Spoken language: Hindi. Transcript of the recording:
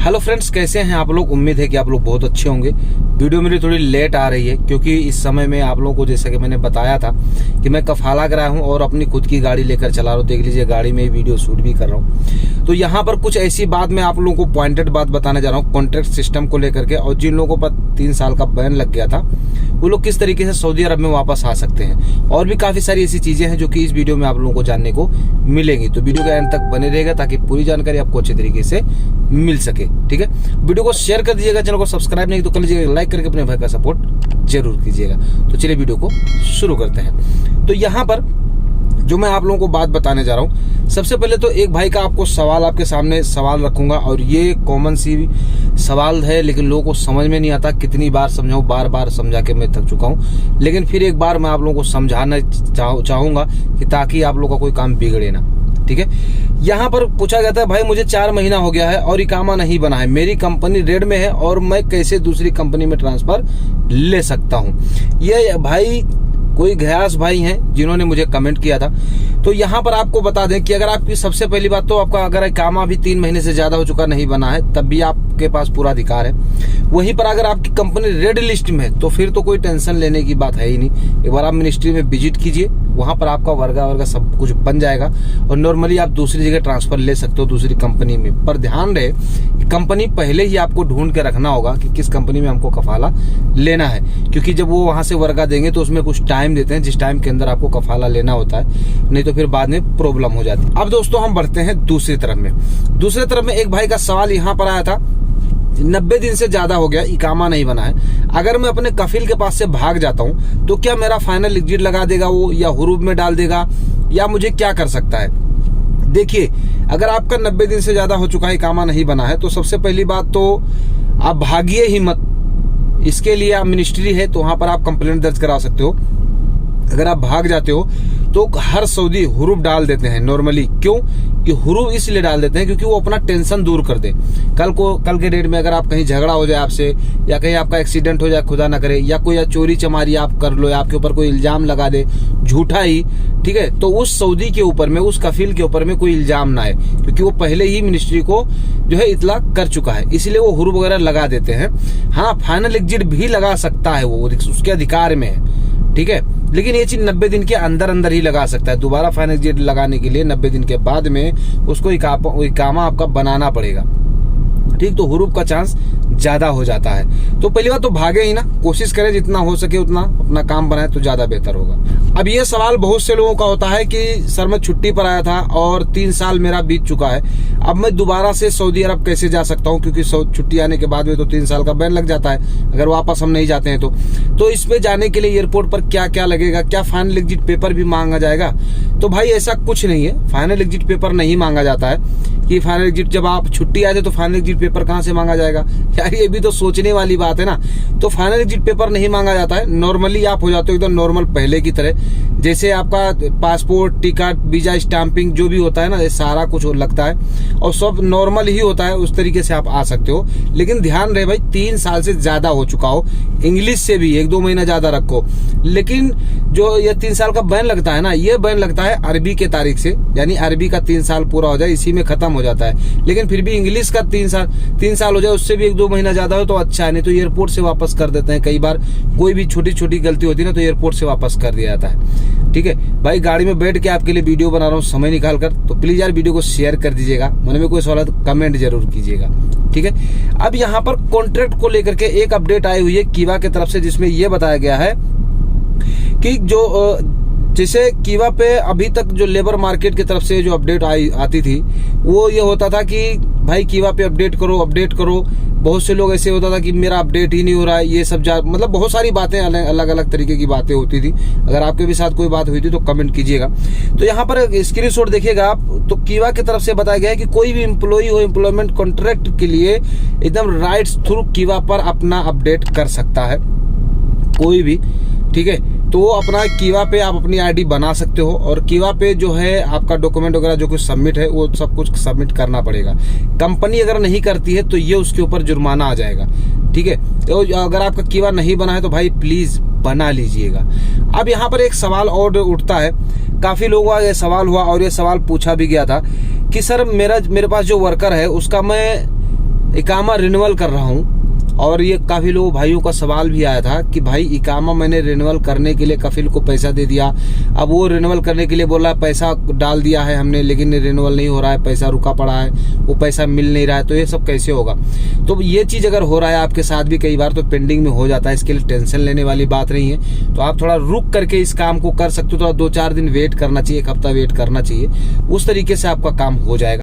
हेलो फ्रेंड्स, कैसे हैं आप लोग। उम्मीद है कि आप लोग बहुत अच्छे होंगे। वीडियो मेरी थोड़ी लेट आ रही है क्योंकि इस समय में आप लोगों को जैसा कि मैंने बताया था कि मैं कफाला गया हूं और अपनी खुद की गाड़ी लेकर चला रहा हूं। देख लीजिए, गाड़ी में वीडियो शूट भी कर रहा हूं। तो यहाँ पर कुछ ऐसी बात मैं आप लोगों को पॉइंटेड बात बताने जा रहा हूँ कॉन्ट्रैक्ट सिस्टम को लेकर के, और जिन लोगों पर 3 साल का बैन लग गया था वो लोग किस तरीके से सऊदी अरब में वापस आ सकते हैं। और भी काफी सारी ऐसी चीजें हैं जो कि इस वीडियो में आप लोगों को जानने को मिलेंगी। तो वीडियो के एंड तक बने रहेगा ताकि पूरी जानकारी आपको अच्छे तरीके से मिल सके। ठीक है, वीडियो को शेयर कर दीजिएगा, चैनल को सब्सक्राइब नहीं तो कर लीजिएगा, लाइक करके अपने भाई का सपोर्ट जरूर कीजिएगा। तो चलिए वीडियो को शुरू करते हैं। तो यहाँ पर जो मैं आप लोगों को बात बताने जा रहा हूँ, सबसे पहले तो एक भाई का आपको सवाल आपके सामने सवाल रखूंगा, और ये कॉमन सी सवाल है लेकिन लोगों को समझ में नहीं आता। कितनी बार समझाऊं, बार बार समझा के मैं थक चुका हूँ, लेकिन फिर एक बार मैं आप लोगों को समझाना चाहूंगा कि ताकि आप लोगों का कोई काम बिगड़े ना। ठीक है, यहाँ पर पूछा जाता है भाई मुझे 4 महीना हो गया है और इकामा नहीं बना है, मेरी कंपनी रेड में है और मैं कैसे दूसरी कंपनी में ट्रांसफर ले सकता हूँ। ये भाई कोई घयास भाई हैं जिन्होंने मुझे कमेंट किया था। तो यहाँ पर आपको बता दें कि अगर आपकी सबसे पहली बात तो आपका अगर इकामा भी 3 महीने से ज्यादा हो चुका नहीं बना है तब भी आपके पास पूरा अधिकार है। वहीं पर अगर आपकी कंपनी रेड लिस्ट में है तो फिर तो कोई टेंशन लेने की बात है ही नहीं। एक बार आप मिनिस्ट्री में विजिट कीजिए, वहां पर आपका वर्गा सब कुछ बन जाएगा और नॉर्मली आप दूसरी जगह ट्रांसफर ले सकते हो दूसरी कंपनी में। पर ध्यान रहे कंपनी पहले ही आपको ढूंढ के रखना होगा कि किस कंपनी में हमको कफाला लेना है, क्योंकि जब वो वहां से वर्गा देंगे तो उसमें कुछ टाइम देते हैं जिस टाइम के अंदर आपको कफाला लेना होता है, नहीं तो फिर बाद में प्रॉब्लम हो जाती है। अब दोस्तों हम बढ़ते हैं दूसरी तरफ में। दूसरी तरफ में एक भाई का सवाल यहाँ पर आया था, 90 दिन से ज्यादा हो गया, इकामा नहीं बना है, अगर मैं अपने कफिल के पास से भाग जाता हूं तो क्या मेरा फाइनल एग्जिट लगा देगा वो, या हुरूब में डाल देगा, या मुझे क्या कर सकता है। देखिए, अगर आपका 90 दिन से ज्यादा हो चुका है, इकामा नहीं बना है, तो सबसे पहली बात तो आप भागिए ही मत। इसके लिए आप मिनिस्ट्री है तो वहां पर आप कंप्लेंट दर्ज करा सकते हो। अगर आप भाग जाते हो तो हर सऊदी हुरूब डाल देते हैं नॉर्मली। क्यों कि हुरूब इसलिए डाल देते हैं क्योंकि वो अपना टेंशन दूर कर दे। कल के डेट में अगर आप कहीं झगड़ा हो जाए आपसे, या कहीं आपका एक्सीडेंट हो जाए खुदा ना करे, या कोई चोरी चमारी आप कर लो, या आपके ऊपर कोई इल्जाम लगा दे झूठा ही, ठीक है, तो उस सऊदी के ऊपर में, उस कफील के ऊपर में कोई इल्जाम ना आए, क्योंकि वो पहले ही मिनिस्ट्री को जो है इतला कर चुका है, इसलिए वो हुरूब वगैरह लगा देते हैं। हाँ, फाइनल एग्जिट भी लगा सकता है, वो उसके अधिकार में है। ठीक है, लेकिन ये चीज 90 दिन के अंदर अंदर ही लगा सकता है। दोबारा फाइनल एग्जिट लगाने के लिए 90 दिन के बाद में उसको इकामा आपका बनाना पड़ेगा। ठीक, तो हुरूब का चांस ज्यादा हो जाता है। तो पहली बात तो भागे ही ना, कोशिश करें जितना हो सके उतना अपना काम बनाए तो ज्यादा बेहतर होगा। अब ये सवाल बहुत से लोगों का होता है कि सर मैं छुट्टी पर आया था और 3 साल मेरा बीत चुका है, अब मैं दोबारा से सऊदी अरब कैसे जा सकता हूँ, क्योंकि छुट्टी आने के बाद में तो 3 साल का बैन लग जाता है अगर वापस हम नहीं जाते हैं तो इसमें जाने के लिए एयरपोर्ट पर क्या क्या लगेगा, क्या फाइनल एग्जिट पेपर भी मांगा जाएगा। तो भाई ऐसा कुछ नहीं है, फाइनल एग्जिट पेपर नहीं मांगा जाता है। कि फाइनल एग्जिट जब आप छुट्टी आए थे तो फाइनल एग्जिट पेपर कहाँ से मांगा जाएगा यार, ये भी तो सोचने वाली बात है ना। तो फाइनल एग्जिट पेपर नहीं मांगा जाता है, नॉर्मली आप हो जाते हो एकदम नॉर्मल पहले की तरह, जैसे आपका पासपोर्ट, टिकट, वीजा, स्टैंपिंग जो भी होता है ना, ये सारा कुछ लगता है और सब नॉर्मल ही होता है, उस तरीके से आप आ सकते हो। लेकिन ध्यान रहे भाई 3 साल से ज्यादा हो चुका हो, इंग्लिश से भी 1-2 महीना ज्यादा रखो। लेकिन जो ये 3 साल का बैन लगता है ना, ये बैन लगता है अरबी के तारीख से, यानी अरबी का 3 साल पूरा हो जाए इसी में खत्म हो जाता है। लेकिन फिर भी इंग्लिश का 3 साल हो जाए, उससे भी 1-2 महीना ज्यादा हो तो अच्छा है, नहीं तो एयरपोर्ट से वापस कर देते हैं। कई बार कोई भी छोटी छोटी गलती होती है ना तो एयरपोर्ट से वापस कर दिया जाता है। ठीक है भाई, गाड़ी में बैठ के आपके लिए वीडियो बना रहा हूँ समय निकाल कर, तो प्लीज यार वीडियो को शेयर कर दीजिएगा, मन में कोई सवाल है तो कमेंट जरूर कीजिएगा। ठीक है, अब यहाँ पर कॉन्ट्रैक्ट को लेकर के एक अपडेट आई हुई है कीवा की तरफ से, जिसमें यह बताया गया है कि जो जैसे कीवा पे अभी तक जो लेबर मार्केट की तरफ से जो अपडेट आती थी वो ये होता था कि भाई कीवा पे अपडेट करो। बहुत से लोग ऐसे होता था कि मेरा अपडेट ही नहीं हो रहा है, ये सब मतलब बहुत सारी बातें अलग अलग तरीके की बातें होती थी। अगर आपके भी साथ कोई बात हुई थी तो कमेंट कीजिएगा। तो यहाँ पर स्क्रीनशॉट देखिएगा आप, तो कीवा की तरफ से बताया गया है कि कोई भी एम्प्लॉई हो एम्प्लॉयमेंट कॉन्ट्रैक्ट के लिए एकदम राइट्स थ्रू कीवा पर अपना अपडेट कर सकता है कोई भी। ठीक है, तो अपना कीवा पे आप अपनी आईडी बना सकते हो, और कीवा पे जो है आपका डॉक्यूमेंट वगैरह जो कुछ सबमिट है वो सब कुछ सबमिट करना पड़ेगा। कंपनी अगर नहीं करती है तो ये उसके ऊपर जुर्माना आ जाएगा। ठीक है, तो अगर आपका कीवा नहीं बना है तो भाई प्लीज बना लीजिएगा। अब यहाँ पर एक सवाल और उठता है, काफी लोगों का ये सवाल हुआ और ये सवाल पूछा भी गया था कि सर मेरे पास जो वर्कर है उसका मैं इकामा रिन्यूअल कर रहा हूँ। और ये काफ़ी लोगों भाइयों का सवाल भी आया था कि भाई इकामा मैंने रिन्यूअल करने के लिए कफिल को पैसा दे दिया, अब वो रिन्यूअल करने के लिए बोला पैसा डाल दिया है हमने लेकिन रिन्यूअल नहीं हो रहा है, पैसा रुका पड़ा है, वो पैसा मिल नहीं रहा है, तो ये सब कैसे होगा। तो ये चीज़ अगर हो रहा है आपके साथ भी कई बार तो पेंडिंग में हो जाता है, इसके लिए टेंशन लेने वाली बात नहीं है। तो आप थोड़ा रुक करके इस काम को कर सकते हो, तो 2-4 दिन वेट करना चाहिए, 1 हफ्ता वेट करना चाहिए, उस तरीके से आपका काम हो जाएगा।